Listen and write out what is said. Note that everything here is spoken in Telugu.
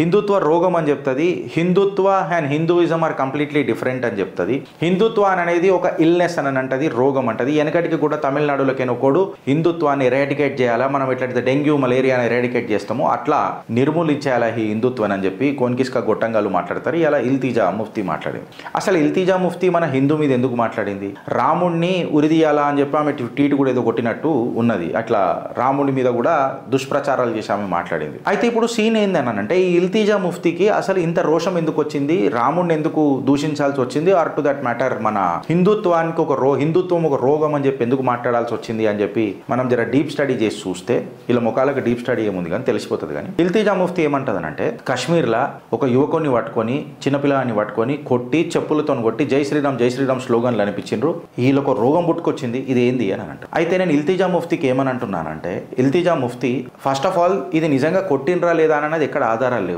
హిందుత్వ రోగం అని చెప్తుంది. Hindutva and Hinduism are completely different అని చెప్తుంది. హిందుత్వ అనేది ఒక ఇల్నెస్ అని అంటది, రోగం అంటది. వెనకటికి కూడా తమిళనాడులోకి ఒకడు హిందుత్వాన్ని ఎరాడికేట్ చేయాలా, మనం ఎట్లయితే డెంగ్యూ మలేరియాని ఎరాడికేట్ చేస్తామో అట్లా నిర్మూలించేయాలా ఈ హిందుత్వాన్ని అని చెప్పి కోన్కిస్కా గొట్టంగాలు మాట్లాడతారు. ఇలా ఇల్తిజా ముఫ్తీ మాట్లాడింది. అసలు ఇల్తిజా ముఫ్తీ మన హిందూ మీద ఎందుకు మాట్లాడింది? రాముణ్ణి ఉరిదీయాలా అని చెప్పి ఆమె ట్వీట్ కూడా ఏదో కొట్టినట్టు ఉన్నది. అట్లా రాముడి మీద కూడా దుష్ప్రచారాలు చేసి ఆమె మాట్లాడింది. అయితే ఇప్పుడు సీన్ ఏందనంటే ఈ ఇల్తిజా ముఫ్తీకి అసలు ఇంత రోషం ఎందుకు వచ్చింది, రాముడిని ఎందుకు దూషించాల్సి వచ్చింది, ఆర్ టు దట్ మ్యాటర్ మన హిందుత్వానికి హిందుత్వం ఒక రోగం అని చెప్పి ఎందుకు మాట్లాడాల్సి వచ్చింది అని చెప్పి మనం జర డీప్ స్టడీ చేసి చూస్తే ఇలా ముఖాలకు డీప్ స్టడీ ఏముంది కానీ తెలిసిపోతుంది. కానీ ఇల్తిజా ముఫ్తీ ఏమంటదనంటే కాశ్మీర్లో ఒక యువకుని పట్టుకొని చిన్నపిల్లాన్ని పట్టుకొని కొట్టి చెప్పులతో కొట్టి జై శ్రీరామ్ స్లోగన్లు అనిపించిండ్రు. వీళ్ళొక రోగం పుట్టుకొచ్చింది, ఇది ఏంది అని అంట. అయితే నేను ఇల్తిజా ముఫ్తీకి ఏమని అంటున్నానంటే Iltija Mufti first of all ఇది నిజంగా కొట్టినరా లేదా అన్నది ఎక్కడ ఆధారాలు లేవు.